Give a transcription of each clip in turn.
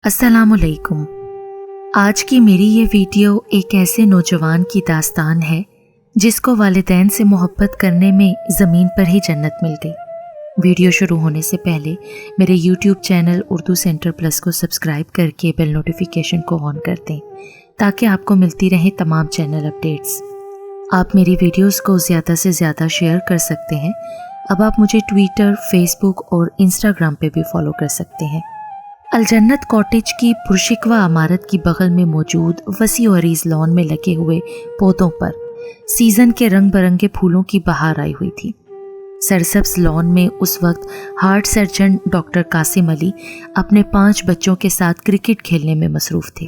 अस्सलामुअलैकुम। आज की मेरी ये वीडियो एक ऐसे नौजवान की दास्तान है जिसको वालिदैन से मोहब्बत करने में ज़मीन पर ही जन्नत मिल गई। वीडियो शुरू होने से पहले मेरे YouTube channel Urdu centre plus को सब्सक्राइब करके बेल नोटिफिकेशन को ऑन कर दें ताकि आपको मिलती रहें तमाम चैनल अपडेट्स। आप मेरी वीडियोस को ज़्यादा से ज़्यादा शेयर कर सकते हैं। अब आप मुझे ट्विटर, फेसबुक और इंस्टाग्राम पे भी फॉलो कर सकते हैं। अलजन्नत कॉटेज की पुरशिकवा इमारत की बगल में मौजूद वसी और अरीज लॉन में लगे हुए पौधों पर सीज़न के रंग बरंगे फूलों की बहार आई हुई थी। सरसब्ज लॉन में उस वक्त heart surgeon doctor Qasim Ali अपने 5 बच्चों के साथ क्रिकेट खेलने में मसरूफ़ थे।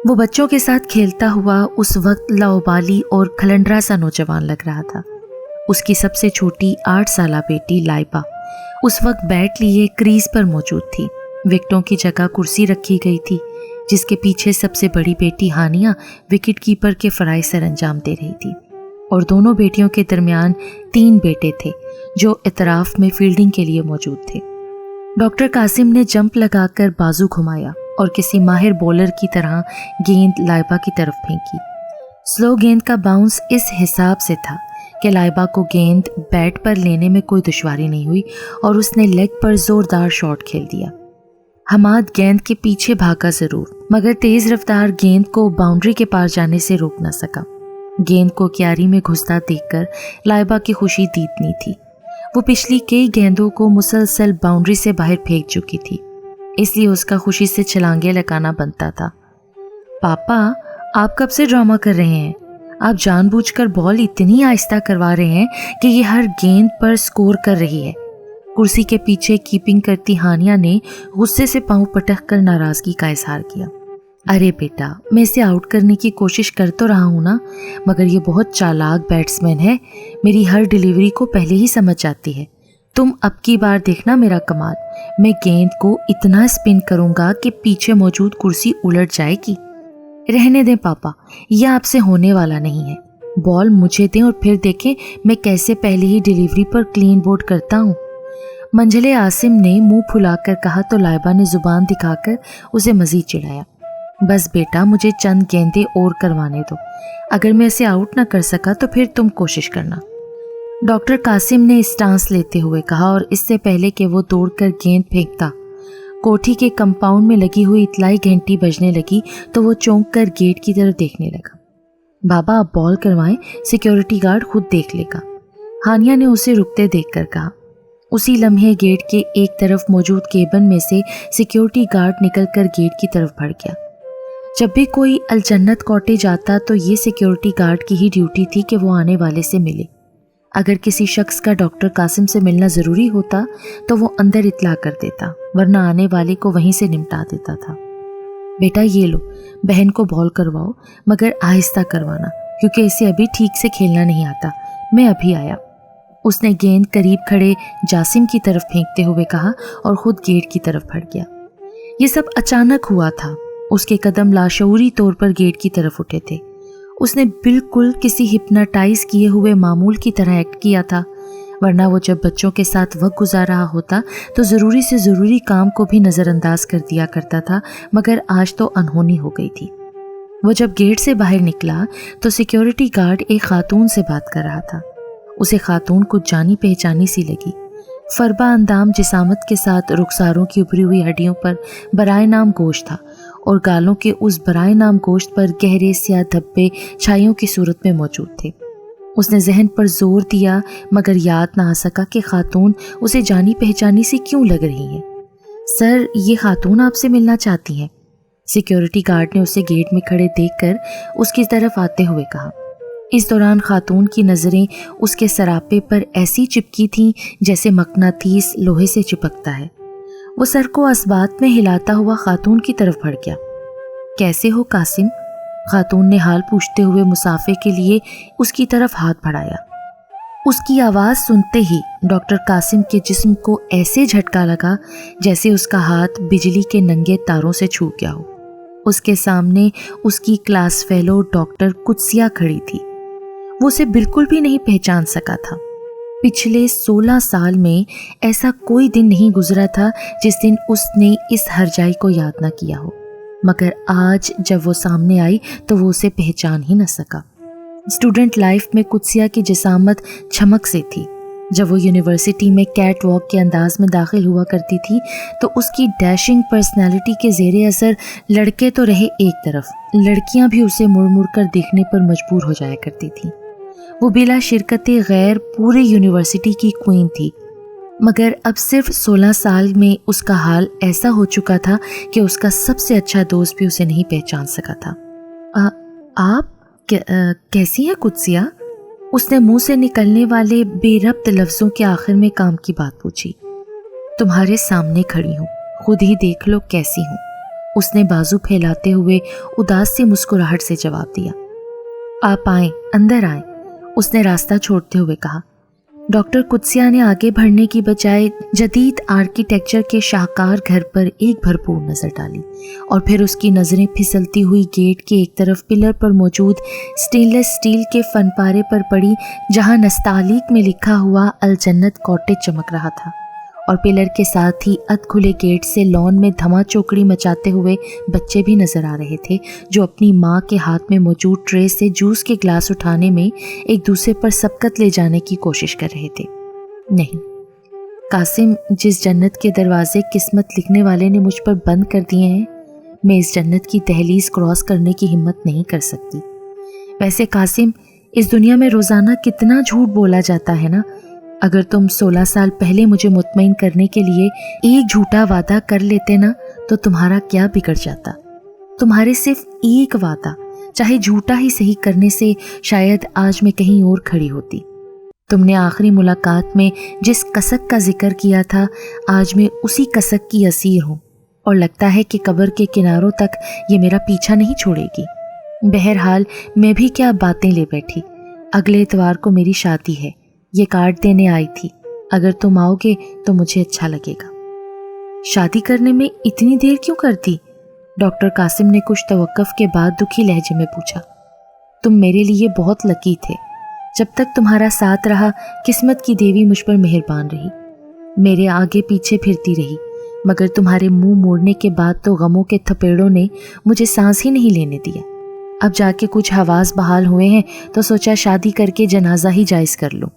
वो बच्चों के साथ खेलता हुआ उस वक्त लाओबाली और खलंडरा सा नौजवान लग रहा था। उसकी सबसे छोटी 8 साला बेटी लाइबा उस वक्त बैट लिए क्रीज पर मौजूद थी। विकेटों की जगह कुर्सी रखी गई थी जिसके पीछे सबसे बड़ी बेटी हानिया विकेट कीपर के फराइज सर अंजाम दे रही थी और दोनों बेटियों के दरमियान 3 बेटे थे जो इतराफ में फील्डिंग के लिए मौजूद थे। डॉक्टर कासिम ने जंप लगाकर बाजू घुमाया और किसी माहिर बॉलर की तरह गेंद लाइबा की तरफ फेंकी। स्लो गेंद का बाउंस इस हिसाब से था कि लाइबा को गेंद बैट पर लेने में कोई दुश्वारी नहीं हुई और उसने लेग पर जोरदार शॉट खेल दिया। हमाद गेंद के पीछे भागा जरूर, मगर तेज रफ्तार गेंद को बाउंड्री के पार जाने से रोक न सका। गेंद को क्यारी में घुसता देखकर लाइबा की खुशी दीदनी थी। वो पिछली कई गेंदों को मुसलसल बाउंड्री से बाहर फेंक चुकी थी, इसलिए उसका खुशी से छलांगे लगाना बनता था। पापा, आप कब से ड्रामा कर रहे हैं? आप जानबूझकर बॉल इतनी आहिस्ता करवा रहे हैं कि ये हर गेंद पर स्कोर कर रही है। कुर्सी के पीछे कीपिंग करती हानिया ने गुस्से से पांव पटक कर नाराजगी का इजहार किया। अरे बेटा, मैं इसे आउट करने की कोशिश कर तो रहा हूँ ना, मगर ये बहुत चालाक बैट्समैन है। मेरी हर डिलीवरी को पहले ही समझ जाती है। तुम अब की बार देखना मेरा कमाल। मैं गेंद को इतना स्पिन करूँगा कि पीछे मौजूद कुर्सी उलट जाएगी। रहने दें पापा, यह आपसे होने वाला नहीं है। बॉल मुझे दें और फिर देखें मैं कैसे पहले ही डिलीवरी पर क्लीन बोल्ड करता हूँ। मंझले आसिम ने मुंह फुलाकर कहा तो लाइबा ने जुबान दिखाकर उसे मजीद चिढ़ाया। बस बेटा, मुझे चंद गेंदें और करवाने दो। अगर मैं इसे आउट ना कर सका तो फिर तुम कोशिश करना। डॉक्टर कासिम ने स्टांस लेते हुए कहा और इससे पहले कि वो दौड़कर गेंद फेंकता, कोठी के कंपाउंड में लगी हुई इतलाई घंटी बजने लगी तो वो चौंक कर गेट की तरफ देखने लगा। बाबा, आप बॉल करवाएं, सिक्योरिटी गार्ड खुद देख लेगा। हानिया ने उसे रुकते देखकर कहा। उसी लम्हे गेट के एक तरफ मौजूद केबिन में से सिक्योरिटी गार्ड निकलकर गेट की तरफ बढ़ गया। जब भी कोई अलजन्नत कॉटेज आता तो ये सिक्योरिटी गार्ड की ही ड्यूटी थी कि वो आने वाले से मिले। अगर किसी शख्स का डॉक्टर कासिम से मिलना ज़रूरी होता तो वो अंदर इत्ला कर देता, वरना आने वाले को वहीं से निपटा देता था। बेटा, ये लो, बहन को बॉल करवाओ, मगर आहिस्ता करवाना क्योंकि इसे अभी ठीक से खेलना नहीं आता। मैं अभी आया। उसने गेंद करीब खड़े जासिम की तरफ फेंकते हुए कहा और खुद गेट की तरफ बढ़ गया। ये सब अचानक हुआ था। उसके कदम लाशऊरी तौर पर गेट की तरफ उठे थे। उसने बिल्कुल किसी हिप्नोटाइज किए हुए मामूल की तरह एक्ट किया था, वरना वो जब बच्चों के साथ वक्त गुजार रहा होता तो ज़रूरी से ज़रूरी काम को भी नज़रअंदाज कर दिया करता था, मगर आज तो अनहोनी हो गई थी। वो जब गेट से बाहर निकला तो सिक्योरिटी गार्ड एक खातून से बात कर रहा था। उसे खातून कुछ जानी पहचानी सी लगी। फरबा अंदाम जिसामत के साथ रुखसारों की उभरी हुई हड्डियों पर बराए नाम गोश्त था और गालों के उस बराए नाम गोश्त पर गहरे स्याह धब्बे छाइयों की सूरत में मौजूद थे। उसने जहन पर जोर दिया मगर याद ना आ सका कि खातून उसे जानी पहचानी सी क्यों लग रही है। सर, ये खातून आपसे मिलना चाहती हैं। सिक्योरिटी गार्ड ने उसे गेट में खड़े देखकर उसकी तरफ आते हुए कहा। इस दौरान खातून की नज़रें उसके सरापे पर ऐसी चिपकी थीं जैसे मकनातीस लोहे से चिपकता है। वो सर को असबात में हिलाता हुआ खातून की तरफ बढ़ गया। कैसे हो कासिम? खातून ने हाल पूछते हुए मुसाफे के लिए उसकी तरफ हाथ बढ़ाया। उसकी आवाज़ सुनते ही डॉक्टर कासिम के जिस्म को ऐसे झटका लगा जैसे उसका हाथ बिजली के नंगे तारों से छू गया हो। उसके सामने उसकी क्लास फेलो डॉक्टर कुत्सिया खड़ी थी। वो उसे बिल्कुल भी नहीं पहचान सका था। पिछले 16 साल में ऐसा कोई दिन नहीं गुजरा था जिस दिन उसने इस हरजाई को याद ना किया हो, मगर आज जब वो सामने आई तो वो उसे पहचान ही न सका। स्टूडेंट लाइफ में कुत्सिया की जिसामत चमक से थी। जब वो यूनिवर्सिटी में कैट वॉक के अंदाज में दाखिल हुआ करती थी तो उसकी डैशिंग पर्सनैलिटी के ज़ेरे असर लड़के तो रहे एक तरफ, लड़कियां भी उसे मुड़ मुड़ कर देखने पर मजबूर हो जाया करती थी। वो बिला शिरकते गैर पूरी यूनिवर्सिटी की क्वीन थी, मगर अब सिर्फ 16 साल में उसका हाल ऐसा हो चुका था कि उसका सबसे अच्छा दोस्त भी उसे नहीं पहचान सका था। आप कैसी हैं कुत्सिया? उसने मुंह से निकलने वाले बेरब्त लफ्ज़ों के आखिर में काम की बात पूछी। तुम्हारे सामने खड़ी हूँ, खुद ही देख लो कैसी हूँ, उसने बाजू फैलाते हुए उदास सी मुस्कुराहट से जवाब दिया। आप आए, अंदर आए, उसने रास्ता छोड़ते हुए कहा। डॉक्टर कुत्सिया ने आगे बढ़ने की बजाय जदीद आर्किटेक्चर के शाहकार घर पर एक भरपूर नज़र डाली और फिर उसकी नज़रें फिसलती हुई गेट के एक तरफ पिलर पर मौजूद स्टेनलेस स्टील के फनपारे पर पड़ी, जहां नस्तालीक में लिखा हुआ अल जन्नत कॉटेज चमक रहा था, और पिलर के साथ ही अध खुले गेट से लॉन में धमा चौकड़ी मचाते हुए बच्चे भी नजर आ रहे थे, जो अपनी माँ के हाथ में मौजूद ट्रे से जूस के ग्लास उठाने में एक दूसरे पर सबकत ले जाने की कोशिश कर रहे थे। नहीं, कासिम, जिस जन्नत के दरवाजे किस्मत लिखने वाले ने मुझ पर बंद कर दिए हैं, मैं इस जन्नत की दहलीज क्रॉस करने की हिम्मत नहीं कर सकती। वैसे कासिम, इस दुनिया में रोज़ाना कितना झूठ बोला जाता है ना। अगर तुम 16 साल पहले मुझे मुतमईन करने के लिए एक झूठा वादा कर लेते ना, तो तुम्हारा क्या बिगड़ जाता। तुम्हारे सिर्फ एक वादा, चाहे झूठा ही सही, करने से शायद आज मैं कहीं और खड़ी होती। तुमने आखिरी मुलाकात में जिस कसक का जिक्र किया था, आज मैं उसी कसक की असीर हूँ, और लगता है कि कब्र के किनारों तक ये मेरा पीछा नहीं छोड़ेगी। बहरहाल मैं भी क्या बातें ले बैठी। अगले इतवार को मेरी शादी है, ये कार्ड देने आई थी। अगर तुम आओगे तो मुझे अच्छा लगेगा। शादी करने में इतनी देर क्यों करती? डॉक्टर कासिम ने कुछ तवक्कुफ के बाद दुखी लहजे में पूछा। तुम मेरे लिए बहुत लकी थे। जब तक तुम्हारा साथ रहा, किस्मत की देवी मुझ पर मेहरबान रही, मेरे आगे पीछे फिरती रही, मगर तुम्हारे मुंह मोड़ने के बाद तो गमों के थपेड़ों ने मुझे सांस ही नहीं लेने दिया। अब जाके कुछ हवास बहाल हुए हैं तो सोचा शादी करके जनाजा ही जायज़ कर लूं।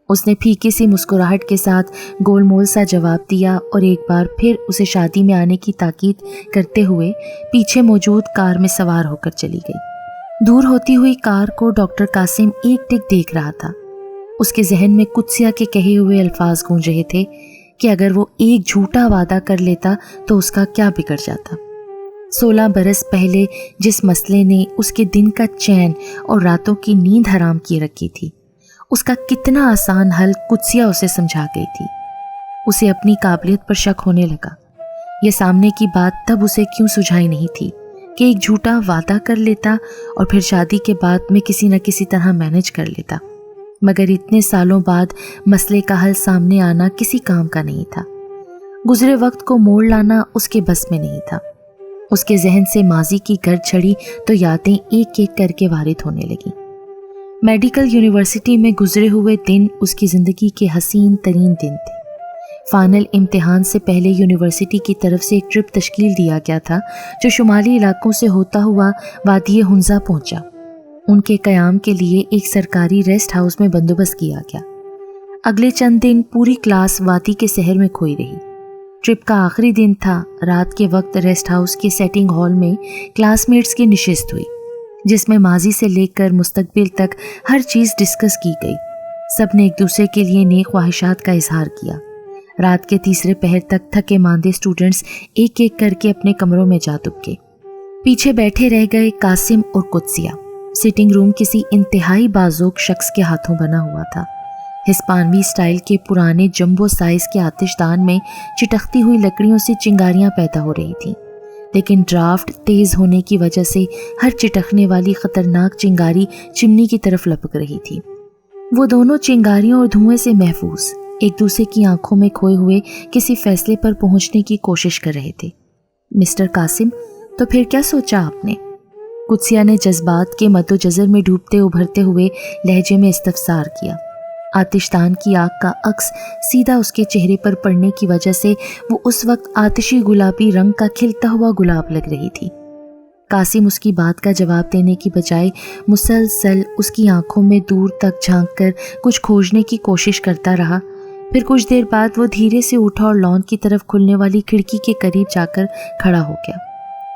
उसने फीकी सी मुस्कुराहट के साथ गोलमोल सा जवाब दिया और एक बार फिर उसे शादी में आने की ताकीद करते हुए पीछे मौजूद कार में सवार होकर चली गई। दूर होती हुई कार को डॉक्टर कासिम एक टिक देख रहा था। उसके जहन में कुत्सिया के कहे हुए अल्फाज गूंज रहे थे कि अगर वो एक झूठा वादा कर लेता तो उसका क्या बिगड़ जाता। 16 बरस पहले जिस मसले ने उसके दिन का चैन और रातों की नींद हराम किए रखी थी, उसका कितना आसान हल कुत्सिया उसे समझा गई थी। उसे अपनी काबिलियत पर शक होने लगा। यह सामने की बात तब उसे क्यों सुझाई नहीं थी कि एक झूठा वादा कर लेता और फिर शादी के बाद में किसी न किसी तरह मैनेज कर लेता। मगर इतने सालों बाद मसले का हल सामने आना किसी काम का नहीं था। गुजरे वक्त को मोड़ लाना उसके बस में नहीं था। उसके जहन से माजी की गर्द छड़ी तो यादें एक एक करके वारिद होने लगी। मेडिकल यूनिवर्सिटी में गुजरे हुए दिन उसकी ज़िंदगी के हसीन तरीन दिन थे। फाइनल इम्तिहान से पहले यूनिवर्सिटी की तरफ से एक ट्रिप तश्कील दिया गया था, जो शुमाली इलाकों से होता हुआ वादी हुंजा पहुंचा। उनके क़याम के लिए एक सरकारी रेस्ट हाउस में बंदोबस्त किया गया। अगले चंद दिन पूरी क्लास वादी के शहर में खोई रही। ट्रिप का आखिरी दिन था। रात के वक्त रेस्ट हाउस के सेटिंग हॉल में क्लासमेट्स की निशिस्त हुई, जिसमें माजी से लेकर मुस्तकबिल तक हर चीज़ डिस्कस की गई। सब ने एक दूसरे के लिए नेक ख्वाहिशात का इजहार किया। रात के तीसरे पहर तक थके मांदे स्टूडेंट्स एक एक करके अपने कमरों में जा दुबके। पीछे बैठे रह गए कासिम और कुत्सिया। सिटिंग रूम किसी इंतहाई बाज़ोक शख्स के हाथों बना हुआ था। हिस्पानवी स्टाइल के पुराने जंबो साइज के आतिशदान में चिटकती हुई लकड़ियों से चिंगारियां पैदा हो रही थीं, लेकिन ड्राफ्ट तेज होने की वजह से हर चिटकने वाली खतरनाक चिंगारी चिमनी की तरफ लपक रही थी। वो दोनों चिंगारियों और धुएं से महफूज एक दूसरे की आंखों में खोए हुए किसी फैसले पर पहुंचने की कोशिश कर रहे थे। मिस्टर कासिम, तो फिर क्या सोचा आपने? कुत्सिया ने जज्बात के मद्दोजर में डूबते उभरते हुए लहजे में इस्तफसार किया। आतिशदान की आग का अक्स सीधा उसके चेहरे पर पड़ने की वजह से वो उस वक्त आतिशी गुलाबी रंग का खिलता हुआ गुलाब लग रही थी। कासिम उसकी बात का जवाब देने की बजाय मुसलसल उसकी आंखों में दूर तक झांककर कुछ खोजने की कोशिश करता रहा। फिर कुछ देर बाद वो धीरे से उठा और लॉन की तरफ खुलने वाली खिड़की के करीब जाकर खड़ा हो गया।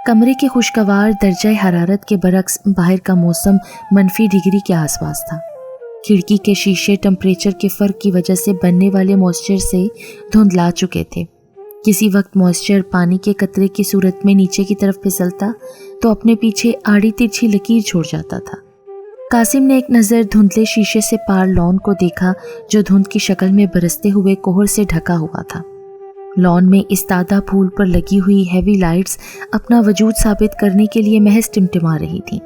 कमरे के खुशगवार दर्जा हरारत के बरक्स बाहर का मौसम -डिग्री के आसपास था। खिड़की के शीशे टेम्परेचर के फ़र्क की वजह से बनने वाले मॉइस्चर से धुंधला चुके थे। किसी वक्त मॉइस्चर पानी के कतरे की सूरत में नीचे की तरफ फिसलता तो अपने पीछे आड़ी तिरछी लकीर छोड़ जाता था। कासिम ने एक नज़र धुंधले शीशे से पार लॉन को देखा जो धुंध की शक्ल में बरसते हुए कोहर से ढका हुआ था। लॉन में इस्तादा फूल पर लगी हुई हैवी लाइट्स अपना वजूद साबित करने के लिए महज टिमटिमा रही थीं।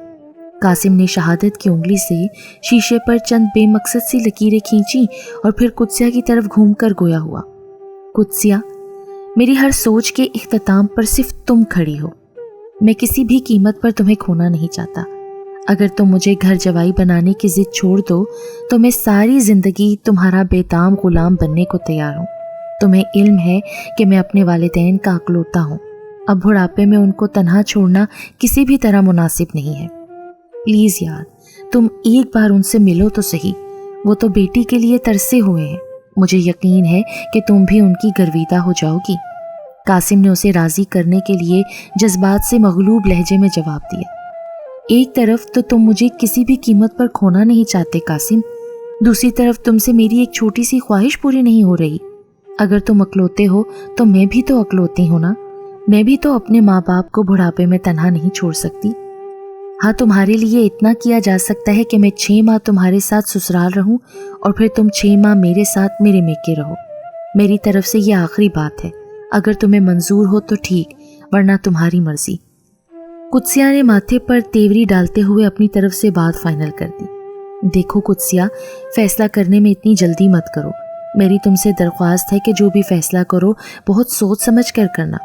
कासिम ने शहादत की उंगली से शीशे पर चंद बेमकसद सी लकीरें खींची और फिर कुत्सिया की तरफ घूमकर गोया हुआ, कुत्सिया, मेरी हर सोच के इख्तिताम पर सिर्फ तुम खड़ी हो। मैं किसी भी कीमत पर तुम्हें खोना नहीं चाहता। अगर तुम मुझे घर जवाई बनाने की जिद छोड़ दो तो मैं सारी जिंदगी तुम्हारा बेताम गुलाम बनने को तैयार हूँ। तुम्हें इल्म है कि मैं अपने वालिदैन का अकलौता हूँ। अब बुढ़ापे में उनको तन्हा छोड़ना किसी भी तरह मुनासिब नहीं है। प्लीज़ यार, तुम एक बार उनसे मिलो तो सही। वो तो बेटी के लिए तरसे हुए हैं। मुझे यकीन है कि तुम भी उनकी गर्विदा हो जाओगी। कासिम ने उसे राज़ी करने के लिए जज्बात से मगलूब लहजे में जवाब दिया। एक तरफ तो तुम मुझे किसी भी कीमत पर खोना नहीं चाहते कासिम, दूसरी तरफ तुमसे मेरी एक छोटी सी ख्वाहिश पूरी नहीं हो रही। अगर तुम अकलौते हो तो मैं भी तो अकलौती हूँ ना। मैं भी तो अपने माँ बाप को बुढ़ापे में तन्हा नहीं छोड़ सकती। हाँ, तुम्हारे लिए इतना किया जा सकता है कि मैं 6 माह तुम्हारे साथ ससुराल रहूं और फिर तुम 6 माह मेरे साथ मेरे मेके रहो। मेरी तरफ से ये आखिरी बात है। अगर तुम्हें मंजूर हो तो ठीक, वरना तुम्हारी मर्जी। कुत्सिया ने माथे पर तेवरी डालते हुए अपनी तरफ से बात फाइनल कर दी। देखो कुत्सिया, फैसला करने में इतनी जल्दी मत करो। मेरी तुमसे दरख्वास्त है कि जो भी फैसला करो बहुत सोच समझ कर करना।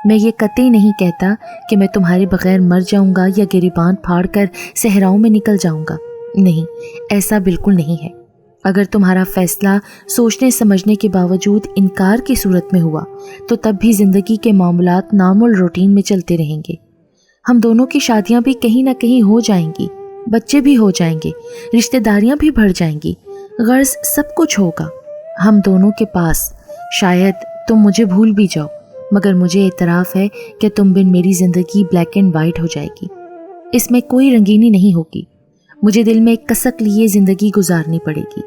मैं ये कतई नहीं कहता कि मैं तुम्हारे बगैर मर जाऊंगा या गिरिबान फाड़ कर सहराओं में निकल जाऊंगा। नहीं, ऐसा बिल्कुल नहीं है। अगर तुम्हारा फैसला सोचने समझने के बावजूद इनकार की सूरत में हुआ तो तब भी ज़िंदगी के मामलात नार्मल रूटीन में चलते रहेंगे। हम दोनों की शादियां भी कहीं ना कहीं हो जाएंगी, बच्चे भी हो जाएंगे, रिश्तेदारियां भी बढ़ जाएंगी, गर्ज सब कुछ होगा हम दोनों के पास। शायद तुम मुझे भूल भी जाओ, मगर मुझे इतराफ़ है कि तुम बिन मेरी ज़िंदगी ब्लैक एंड वाइट हो जाएगी। इसमें कोई रंगीनी नहीं होगी। मुझे दिल में एक कसक लिए ज़िंदगी गुजारनी पड़ेगी।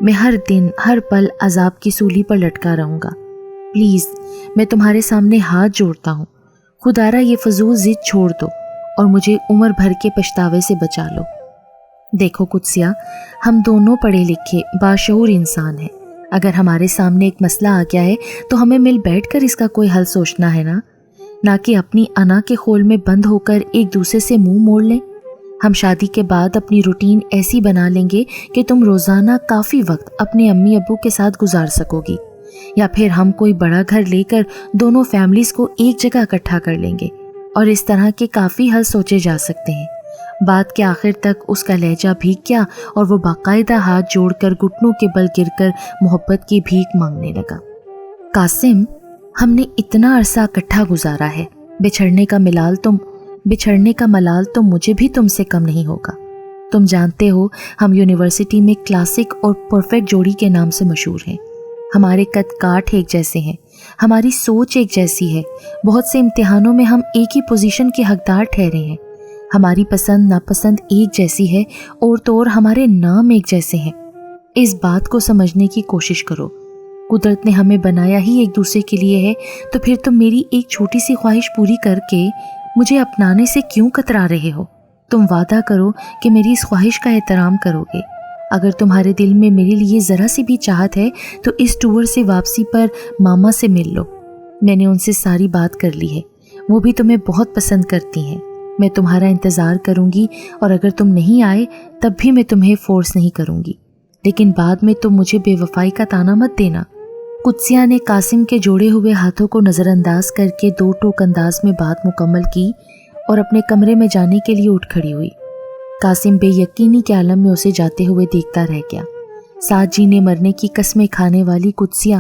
मैं हर दिन हर पल अजाब की सूली पर लटका रहूँगा। प्लीज़, मैं तुम्हारे सामने हाथ जोड़ता हूँ, खुदारा ये फजूल जिद छोड़ दो और मुझे उम्र भर के पछतावे से बचा लो। देखो कुत्सिया, हम दोनों पढ़े लिखे बाशऊर इंसान हैं। अगर हमारे सामने एक मसला आ गया है तो हमें मिल बैठकर इसका कोई हल सोचना है ना कि अपनी अना के खोल में बंद होकर एक दूसरे से मुंह मोड़ लें। हम शादी के बाद अपनी रूटीन ऐसी बना लेंगे कि तुम रोज़ाना काफ़ी वक्त अपने अम्मी अब्बू के साथ गुजार सकोगी, या फिर हम कोई बड़ा घर लेकर दोनों फैमिलीज़ को एक जगह इकट्ठा कर लेंगे और इस तरह के काफ़ी हल सोचे जा सकते हैं। बात के आखिर तक उसका लहजा भीग गया और वो बाकायदा हाथ जोड़कर घुटनों के बल गिरकर मोहब्बत की भीख मांगने लगा। कासिम, हमने इतना अरसा इकट्ठा गुजारा है। बिछड़ने का मलाल तो मुझे भी तुमसे कम नहीं होगा। तुम जानते हो, हम यूनिवर्सिटी में क्लासिक और परफेक्ट जोड़ी के नाम से मशहूर हैं। हमारे कद काठ एक जैसे हैं, हमारी सोच एक जैसी है। बहुत से इम्तिहानों में हम एक ही पोजीशन के हकदार ठहरे हैं। हमारी पसंद नापसंद एक जैसी है और तो और हमारे नाम एक जैसे हैं। इस बात को समझने की कोशिश करो। कुदरत ने हमें बनाया ही एक दूसरे के लिए है, तो फिर तुम मेरी एक छोटी सी ख्वाहिश पूरी करके मुझे अपनाने से क्यों कतरा रहे हो? तुम वादा करो कि मेरी इस ख्वाहिश का एहतराम करोगे। अगर तुम्हारे दिल में मेरे लिए ज़रा सी भी चाहत है तो इस टूर से वापसी पर मामा से मिल लो। मैंने उनसे सारी बात कर ली है, वो भी तुम्हें बहुत पसंद करती हैं। मैं तुम्हारा इंतज़ार करूंगी और अगर तुम नहीं आए तब भी मैं तुम्हें फोर्स नहीं करूंगी, लेकिन बाद में तुम मुझे बेवफाई का ताना मत देना। कुत्सिया ने कासिम के जोड़े हुए हाथों को नज़रअंदाज करके 2 टोक अंदाज में बात मुकम्मल की और अपने कमरे में जाने के लिए उठ खड़ी हुई। कासिम बेयकीनी के आलम में उसे जाते हुए देखता रह गया। साथ जीने मरने की कस्में खाने वाली कुत्सिया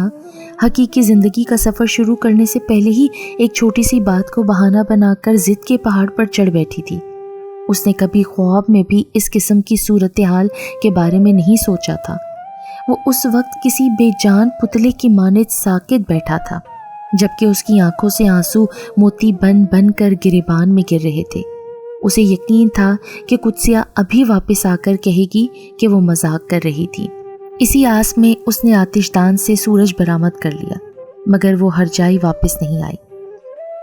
हकीकी जिंदगी का सफर शुरू करने से पहले ही एक छोटी सी बात को बहाना बनाकर जिद के पहाड़ पर चढ़ बैठी थी। उसने कभी ख्वाब में भी इस किस्म की सूरत हाल के बारे में नहीं सोचा था। वो उस वक्त किसी बेजान पुतले की मानित साकित बैठा था, जबकि उसकी आंखों से आंसू मोती बन बन कर गिरेबान में गिर रहे थे। उसे यकीन था कि कुत्सिया अभी वापस आकर कहेगी कि वो मजाक कर रही थी। इसी आस में उसने आतिशदान से सूरज बरामद कर लिया, मगर वो हरजाई वापस नहीं आई।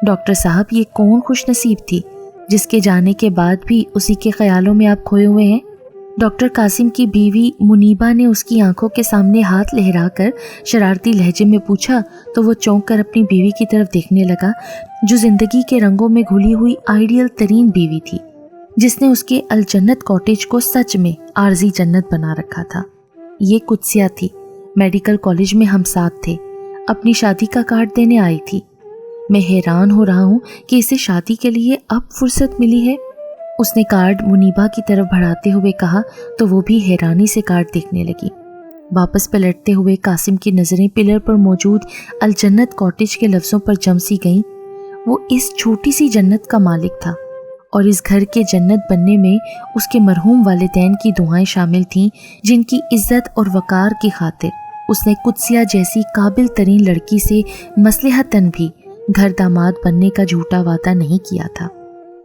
डॉक्टर साहब, ये कौन खुशनसीब थी जिसके जाने के बाद भी उसी के ख्यालों में आप खोए हुए हैं? डॉक्टर कासिम की बीवी मुनीबा ने उसकी आंखों के सामने हाथ लहराकर शरारती लहजे में पूछा तो वो चौंक कर अपनी बीवी की तरफ देखने लगा, जो जिंदगी के रंगों में घुली हुई आइडियल तरीन बीवी थी, जिसने उसके अलजन्नत कॉटेज को सच में आरजी जन्नत बना रखा था। ये कुत्सिया थी। मेडिकल कॉलेज में हम साथ थे। अपनी शादी का कार्ड देने आई थी। मैं हैरान हो रहा हूँ कि इसे शादी के लिए अब फुर्सत मिली है। उसने कार्ड मुनीबा की तरफ बढ़ाते हुए कहा तो वो भी हैरानी से कार्ड देखने लगी। वापस पलटते हुए कासिम की नज़रें पिलर पर मौजूद अलजन्नत कॉटेज के लफ्ज़ों पर जम सी गईं। वो इस छोटी सी जन्नत का मालिक था और इस घर के जन्नत बनने में उसके मरहूम वालिदैन की दुआएं शामिल थीं, जिनकी इज्जत और वकार की खातिर उसने कुत्सिया जैसी काबिल तरीन लड़की से मसलहतन भी घर दामाद बनने का झूठा वादा नहीं किया था।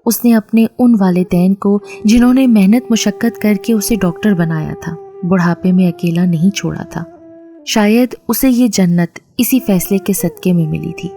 उसने अपने उन वालिदैन को जिन्होंने मेहनत मुशक्कत करके उसे डॉक्टर बनाया था, बुढ़ापे में अकेला नहीं छोड़ा था। शायद उसे ये जन्नत इसी फैसले के सदके में मिली थी।